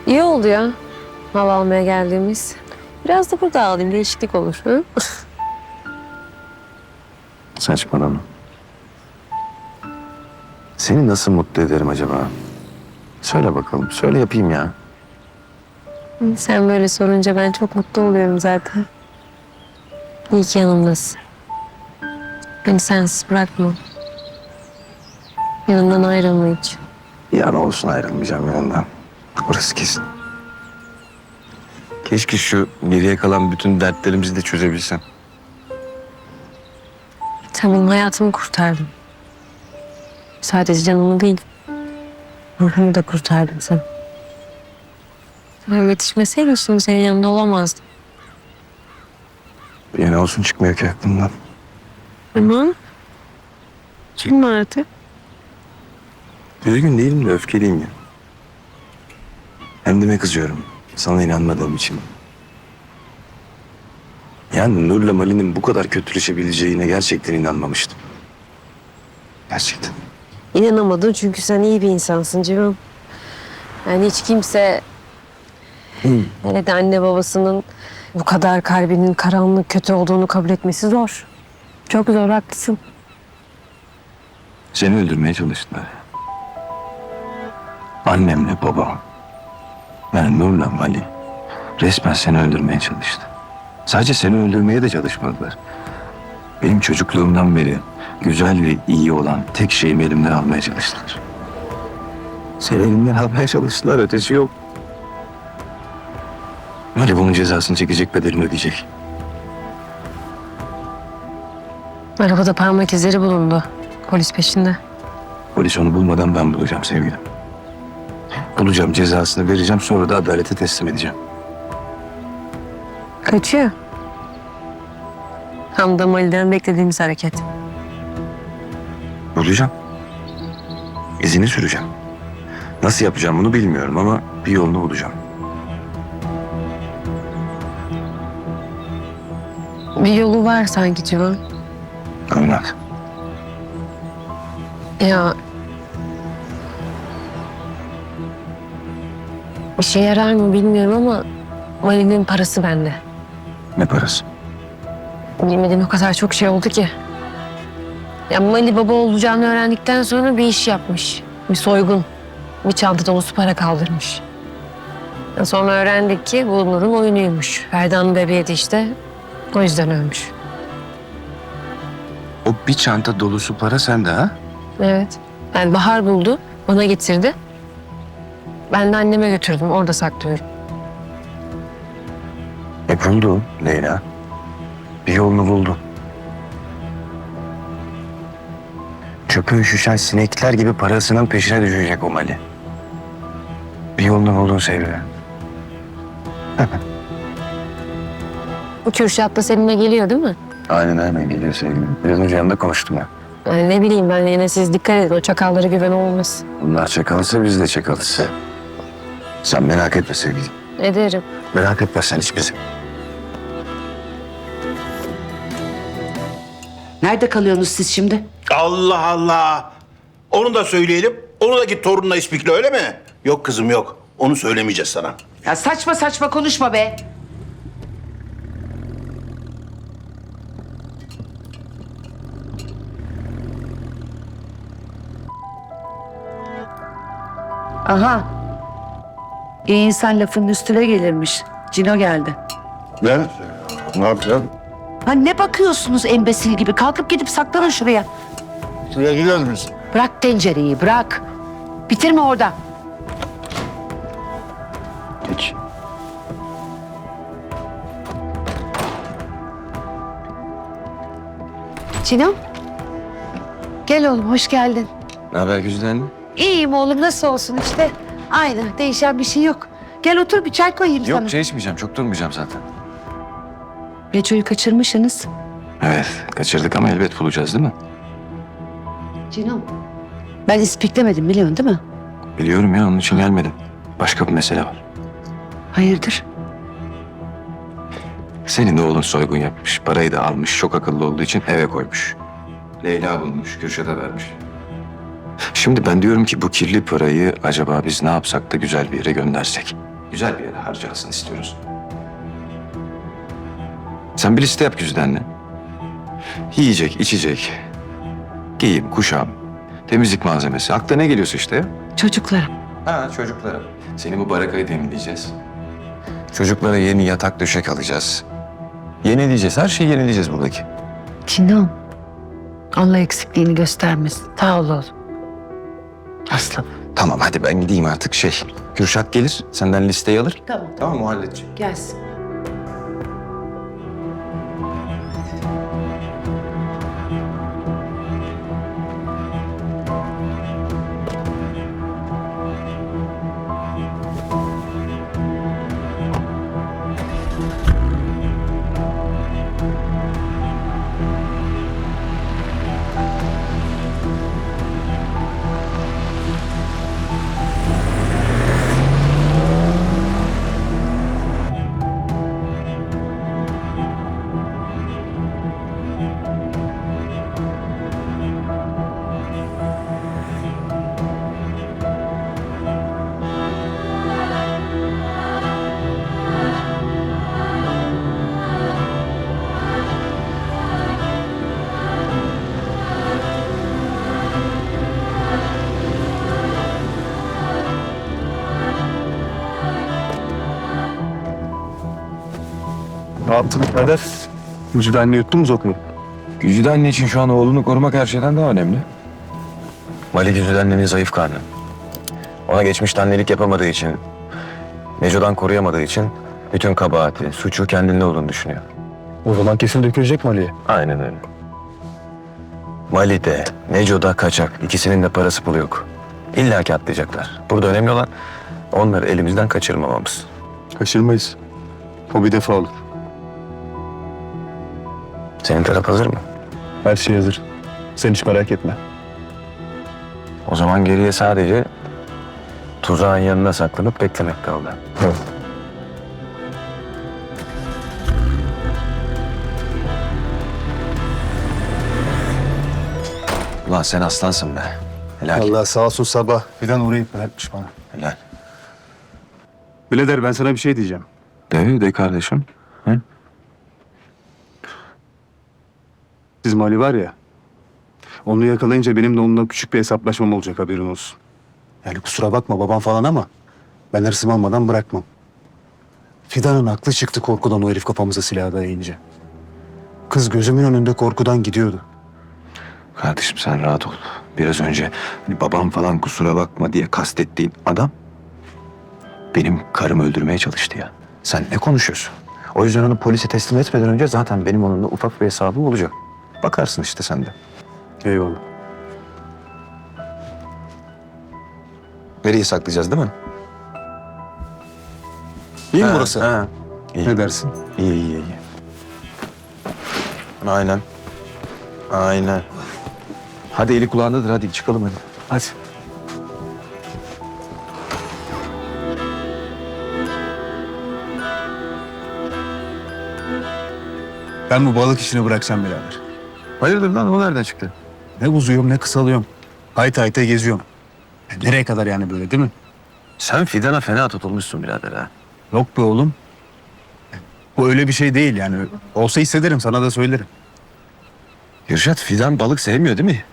İyi oldu ya hava almaya geldiğimiz. Biraz da burada alayım, değişiklik olur. Hı? Saçmalama. Seni nasıl mutlu ederim acaba? Söyle bakalım. Söyle yapayım ya. Sen böyle sorunca ben çok mutlu oluyorum zaten. İyi ki yanımdasın. Beni sensiz bırakma. Yanından ayrılma hiç. Ya ne olsun ayrılmayacağım yanından. Orası kesin. Keşke şu geriye kalan bütün dertlerimizi de çözebilsem. Sen benim hayatımı kurtardın. Sadece canımı değil, ruhumu da kurtardın sen. Sen yetişmeseydin şimdi senin yanında olamazdım. Ya ne olsun çıkmıyor ki aklımdan. Tamam. Çıkma artık. Üzgün değilim de öfkeliyim ya. Kendime kızıyorum. Sana inanmadığım için. Yani Nur'la Mali'nin bu kadar kötüleşebileceğine gerçekten inanmamıştım. Gerçekten. İnanamadın çünkü sen iyi bir insansın Civan. Yani hiç kimse, hele de anne babasının bu kadar kalbinin karanlık, kötü olduğunu kabul etmesi zor. Çok zor, haklısın. Seni öldürmeye çalıştılar. Annemle babam. Yani Nur'la Mali resmen seni öldürmeye çalıştı. Sadece seni öldürmeye de çalışmadılar. Benim çocukluğumdan beri güzel ve iyi olan tek şeyimi elimden almaya çalıştılar. Seni elimden almaya çalıştılar, ötesi yok. Mali bunun cezasını çekecek, bedelini ödeyecek. Arabada parmak izleri bulundu. Polis peşinde. Polis onu bulmadan ben bulacağım sevgilim. Bulacağım, cezasını vereceğim, sonra da adalete teslim edeceğim. Kaçıyor. Tam da Mali'den beklediğimiz hareket. Bulacağım. İzini süreceğim. Nasıl yapacağım bunu bilmiyorum ama bir yolunu bulacağım. Bir yolu var sanki Civan. Anlat. Ya... Bir şey yarar mı bilmiyorum ama Mali'nin parası bende. Ne parası? Bilmediğim o kadar çok şey oldu ki. Ya Mali baba olacağını öğrendikten sonra bir iş yapmış. Bir soygun. Bir çanta dolusu para kaldırmış. Ya sonra öğrendik ki bu Nur'un oyunuymuş. Ferda'nın bebeği de işte o yüzden ölmüş. O bir çanta dolusu para sende ha? Evet. Yani Bahar buldu, bana getirdi. Ben de anneme götürdüm, orada saklıyorum. Buldu Leyla. Bir yolunu buldu. Çöpe üşüşen sinekler gibi parasının peşine düşecek o Mali. Bir yolunu buldun sevgilim. Bu Kürşat da seninle geliyor değil mi? Aynen geliyor sevgilim. Biraz önce yanında konuştum ya. Yani ne bileyim ben, yine siz dikkat edin, o çakallara güven olmaz. Bunlar çakalsa biz de çakalız. Sen merak etme sevgilim. Ederim. Merak etme sen hiç bizi. Nerede kalıyorsunuz siz şimdi? Allah Allah. Onu da söyleyelim. Onu da git torununa ispikle, öyle mi? Yok kızım yok. Onu söylemeyeceğiz sana. Ya saçma saçma konuşma be. Aha. İyi insan lafının üstüne gelirmiş. Cino geldi. Ne? Ne yapacağım? Ha ne bakıyorsunuz embesil gibi? Kalkıp gidip saklanın şuraya. Şuraya gider misin? Bırak tencereyi bırak. Bitirme orada. Hiç. Cino. Gel oğlum hoş geldin. Ne haber Güzide? İyiyim oğlum nasıl olsun işte. Aynı değişen bir şey yok. Gel otur bir çay koyayım sana. Yok çay içmeyeceğim. Çok durmayacağım zaten. Beço'yu kaçırmışsınız. Evet kaçırdık ama elbet bulacağız değil mi? Cino. Ben ispiklemedim biliyorsun değil mi? Biliyorum ya onun için gelmedim. Başka bir mesele var. Hayırdır? Senin oğlun soygun yapmış. Parayı da almış. Çok akıllı olduğu için eve koymuş. Leyla bulmuş. Kürşat'a vermiş. Şimdi ben diyorum ki bu kirli parayı acaba biz ne yapsak da güzel bir yere göndersek. güzel bir yere harcansın istiyoruz. Sen bir liste yap Güzide'nle. Yiyecek, içecek, giyim, kuşam, temizlik malzemesi. Aklına ne geliyorsa işte ya. Çocuklarım. Ha çocuklara. Seni bu barakayı temizleyeceğiz. Çocuklara yeni yatak döşek alacağız. Yenileyeceğiz. Her şeyi yenileyeceğiz buradaki. Cino. Allah eksikliğini göstermesin. Sağ ol oğlum. Aslanım. Tamam hadi ben gideyim artık Kürşat gelir. Senden listeyi alır. Tamam. Tamam o halledecek. Gelsin. Ne yaptın birader? Müjde anne yuttu mu zokunu? Güzide anne için şu an oğlunu korumak her şeyden daha önemli. Mali Güzide annenin zayıf karnı. Ona geçmişte annelik yapamadığı için, Neco'dan koruyamadığı için bütün kabahati, suçu kendinde olduğunu düşünüyor. O zaman kesin dökülecek mi Ali'ye? Aynen öyle. Mali'de, Neco'da kaçak. İkisinin de parası pulu yok. İlla ki atlayacaklar. Burada önemli olan onları elimizden kaçırmamamız. Kaçırmayız. O bir defa olur. Senin taraf hazır mı? Her şey hazır. Sen hiç merak etme. O zaman geriye sadece tuzağın yanına saklanıp beklemek kaldı. Evet. Ulan sen aslansın be. Helal. Allah sağ olsun sabah. Fidan uğrayıp bırakmış bana. Helal. Birader ben sana bir şey diyeceğim. De kardeşim. Hı? Bizim Ali var ya. Onu yakalayınca benim de onunla küçük bir hesaplaşmam olacak haberin olsun. Yani kusura bakma babam falan ama ben hırsımı almadan bırakmam. Fidan'ın aklı çıktı korkudan o herif kafamıza silah dayayınca. Kız gözümün önünde korkudan gidiyordu. Kardeşim sen rahat ol. Biraz önce hani babam falan kusura bakma diye kastettiğin adam benim karımı öldürmeye çalıştı ya. Sen ne konuşuyorsun? O yüzden onu polise teslim etmeden önce zaten benim onunla ufak bir hesabım olacak. Bakarsın işte sen de. Eyvallah. Nereye saklayacağız değil mi? İyi mi Ha, burası? Ha. İyi. Ne dersin? İyi. Aynen. Aynen. Hadi eli kulağındadır hadi çıkalım hadi. Hadi. Ben bu balık işini bırakacağım birader. Hayırdır lan o nereden çıktı? Ne uzuyorum ne kısalıyorum. Hayta hayta geziyorum. Nereye kadar yani böyle değil mi? Sen Fidan'a fena tutulmuşsun birader ha. Yok be oğlum. Bu öyle bir şey değil yani. Olsa hissederim sana da söylerim. Kürşat Fidan balık sevmiyor değil mi?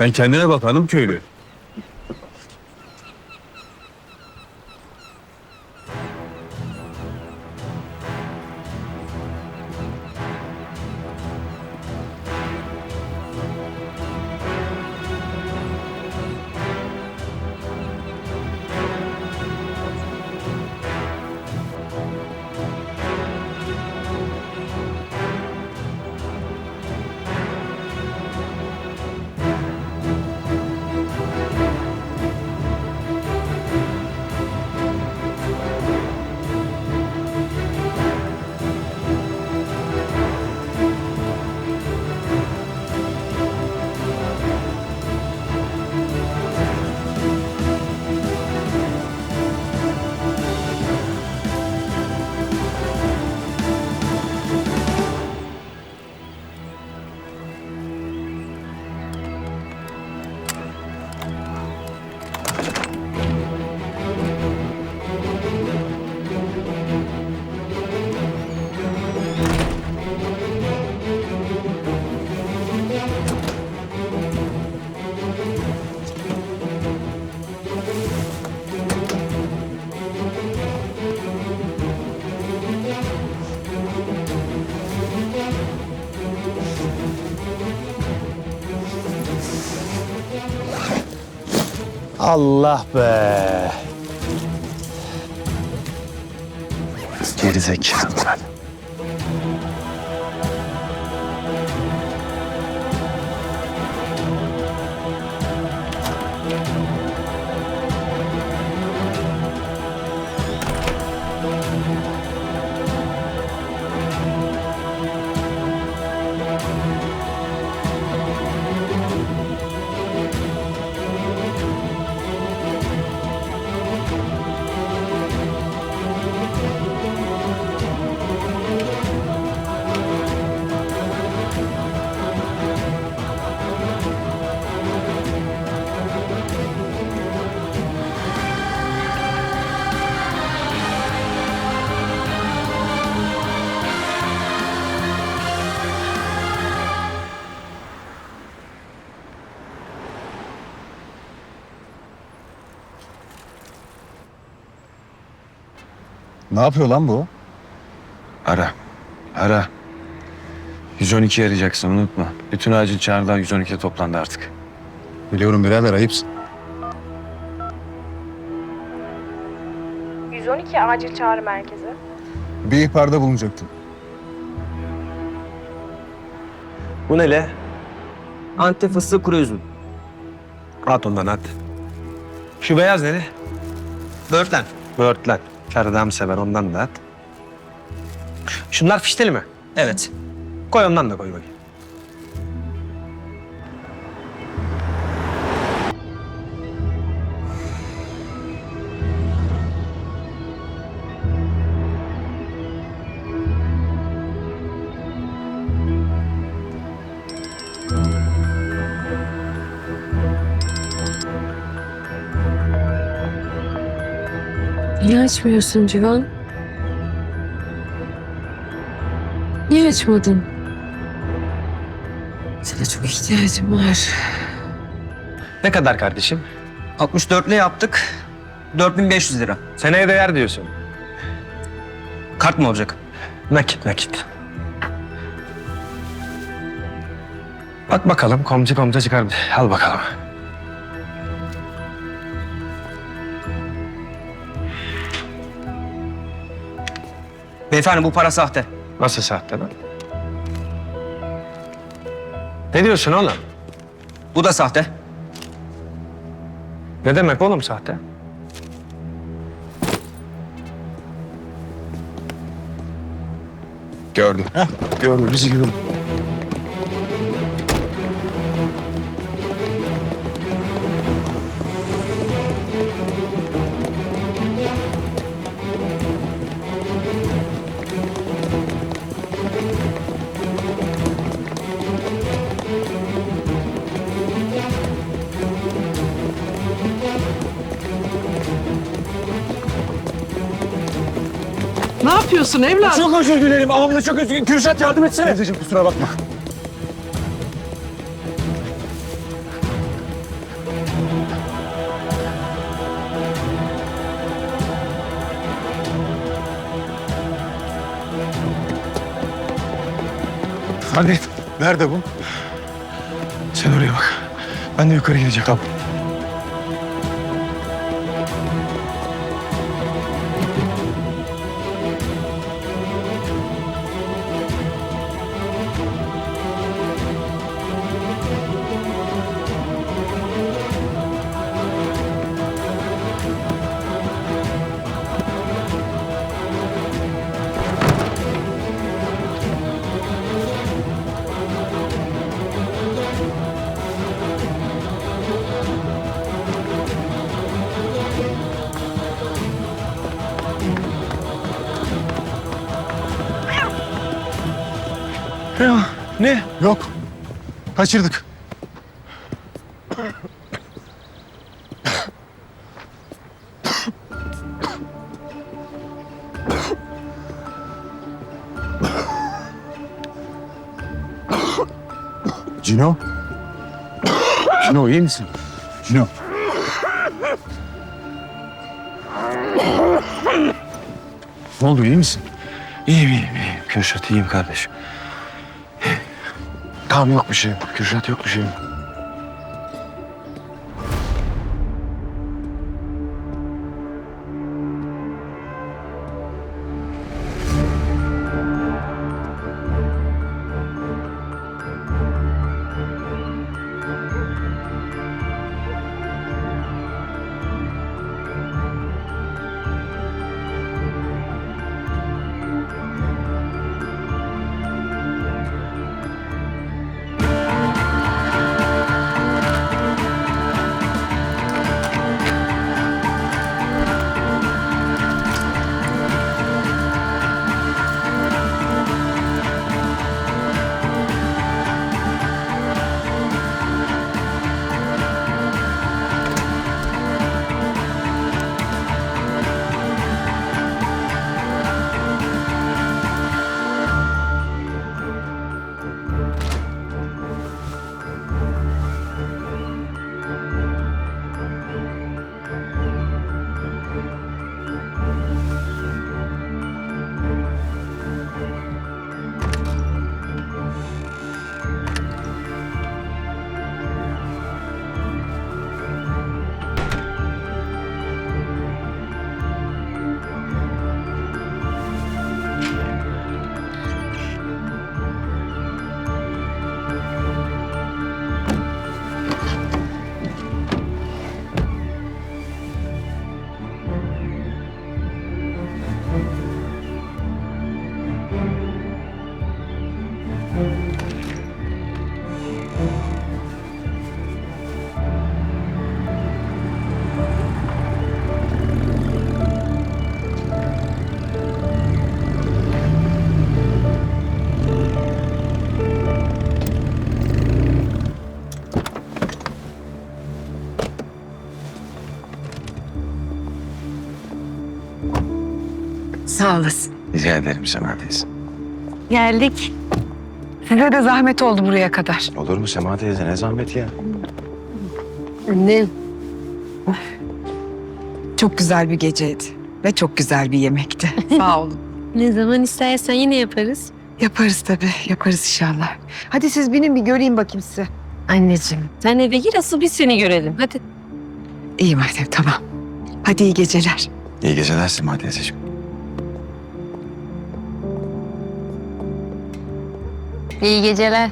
Ben kendine bak hanım köylü. Allah be. Gerizekalı. Ne yapıyor lan bu? Ara. Ara. 112 arayacaksın unutma. Bütün acil çağrılar 112'ye toplandı artık. Biliyorum birader, ayıpsın. 112 acil çağrı merkezi. Bir ihbarda bulunacaktım. Bu ne le? Antep fıstığı kuru üzüm. At ondan at. Şu beyaz ne le? Böğürtlen. Böğürtlen. Çardağım sever ondan da at. Şunlar fişteli mi? Evet. Koy ondan da koy bakayım. Niye açmıyorsun Civan? Niye açmadın? Sana çok ihtiyacım var. Ne kadar kardeşim? 64'le yaptık. 4500 lira. Seneye değer diyorsun. Kart mı olacak? Nakit nakit. Bak bakalım komca çıkar. Al bakalım. Beyefendi bu para sahte. Nasıl sahte lan? Ne diyorsun oğlum? Bu da sahte. Ne demek oğlum sahte? Gördüm. Gördüm, bizi gördüm. Ne yapıyorsun evladım? Çok özür dilerim. Ablamla çok özür dilerim. Kürşat yardım etsene. Teyzeciğim kusura bakma. Hadi. Nerede bu? Sen oraya bak. Ben de yukarı gideceğim. Tamam. Ya, ne? Yok. Kaçırdık. Cino? Cino iyi misin? Cino. Ne oldu, iyi misin? İyiyim. Kürşat iyiyim kardeşim. Tamam, yok bir şey. Kürşat yok bir şey. Sağ olasın. Rica ederim Sema teyze. Geldik. Size de zahmet oldu buraya kadar. Olur mu Sema teyze? Ne zahmet ya. Annem. Çok güzel bir geceydi ve çok güzel bir yemekti. Sağ olun. Ne zaman istersen yine yaparız. Yaparız tabii, yaparız inşallah. Hadi siz binin bir göreyim bakayım sizi. Anneciğim sen eve gir asıl biz seni görelim. Hadi. İyi madem, tamam. Hadi iyi geceler. İyi geceler Sema teyzeciğim. İyi geceler.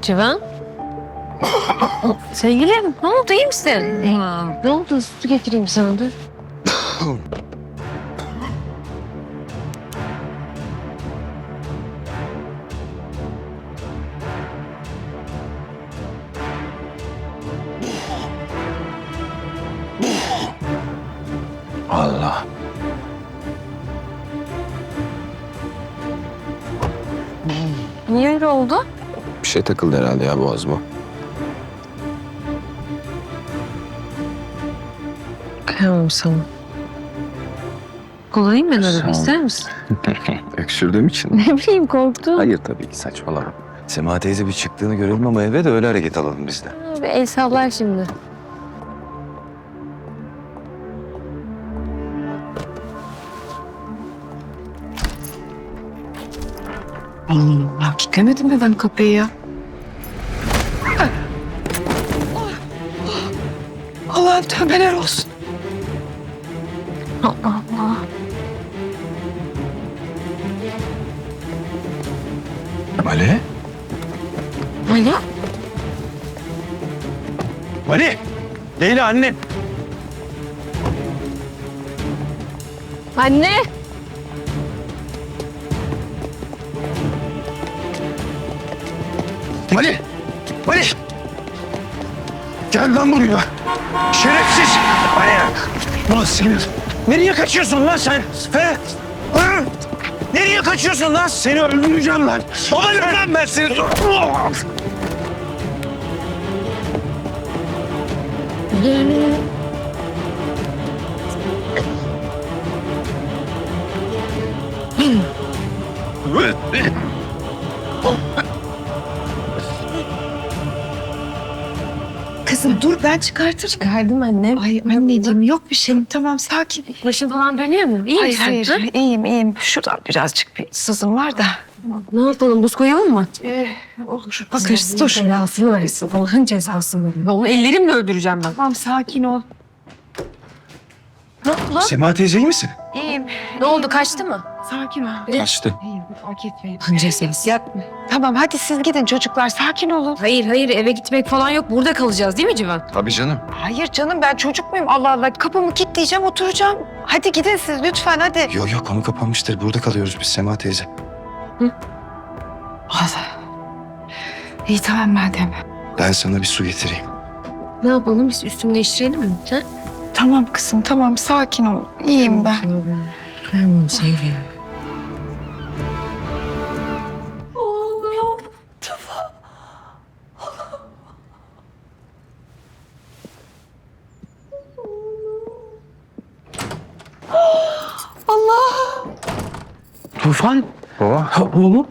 Civan. Sevgilim ne oldu iyi misin? Ne oldu su getireyim sana dur. Allah. Niye öyle oldu? Bir şey takıldı herhalde ya boğazıma. Kıyamam sana. Kullanayım ben arabı ister misin? Öksürdüğüm için. Ne bileyim korktum. Hayır tabii ki saçmalama. Sema teyze bir çıktığını görelim ama eve de öyle hareket alalım biz de. Bir el sallar şimdi. Allah, kilitlemedim mi ben kapıyı ya? Allah'ım tövbeler olsun. Allah Allah. Mali? Ali? Mali! Leyla anne! Anne! Mali! Mali! Gel lan buraya! Şerefsiz! Mali! Ulan seni... Nereye kaçıyorsun lan sen? He? Ha? Nereye kaçıyorsun lan? Seni öldüreceğim lan! Babanım lan ben seni! Kızım dur ben çıkartırım. Çıkardım annem. Ay anneciğim yok bir şeyim. Tamam sakin. Başın falan dönüyor mu? İyi Hayır misin? hayır Ha? iyiyim. Şuradan birazcık bir sızım var da. Ne yapalım buz koyalım mı? Olur bakarız dur. Cezasını versin. Allah'ın cezasını versin. Onu ellerimle öldüreceğim ben. Tamam sakin ol. Ne oldu lan? Sema teyze iyi misin? İyiyim. Ne oldu kaçtı mı? Sakin ol. Kaçtı. İyiyim fark etmeyin. Allah'ın cezası. Yapma. Tamam hadi siz gidin çocuklar sakin olun. Hayır eve gitmek falan yok. Burada kalacağız değil mi Civan? Tabii canım. Hayır canım ben çocuk muyum? Allah Allah kapımı kilitleyeceğim oturacağım. Hadi gidin siz lütfen hadi. Yok konu kapanmıştır. Burada kalıyoruz biz Sema teyze. Allah. İyi tamam madem. Ben sana bir su getireyim. Ne yapalım biz üstümü değiştirelim mi? Ha? Tamam kızım tamam sakin ol. İyiyim ben. Tamam sevgilim. Tufan! Baba. Oğlum!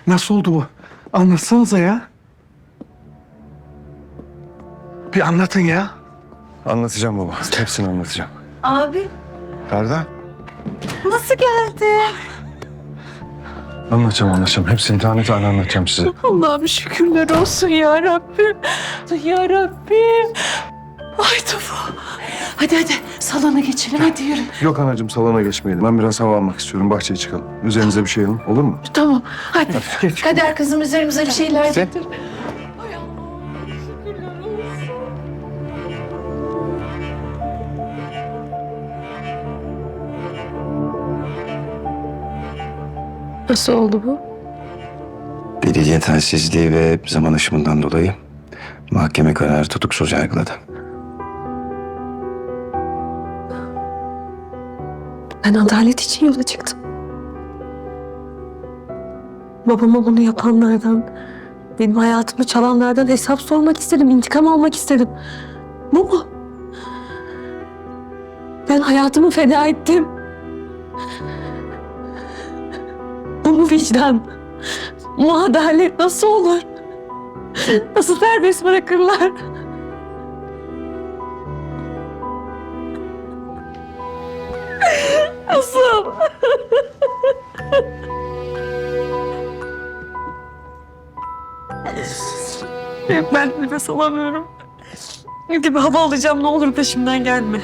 Nasıl oldu bu? Anlatsanıza ya. Bir anlatın ya. Anlatacağım baba. Hepsini anlatacağım. Abi Ferda. nasıl geldi? Anlatacağım. Hepsini tane tane anlatacağım size. Allah'ım şükürler olsun ya Rabbim. Ya Rabbim. Ay Tufan. Hadi salona geçelim hadi yürü. Yok anacığım salona geçmeyelim. Ben biraz hava almak istiyorum. Bahçeye çıkalım. Üzerinize bir şey alın. Olur mu? Tamam hadi. Kader kızım üzerimize bir şeyler getir. Nasıl oldu bu? Delil yetersizliği ve zaman aşımından dolayı mahkeme kararı tutuksuz yargıladı. Ben adalet için yola çıktım. Babama bunu yapanlardan, benim hayatımı çalanlardan hesap sormak istedim, intikam almak istedim. Bu mu? Ben hayatımı feda ettim. Bu mu vicdan? Bu adalet nasıl olur? Nasıl serbest bırakırlar? Nasıl? Ben nefes alamıyorum. Bir hava alacağım, ne olur peşimden gelme.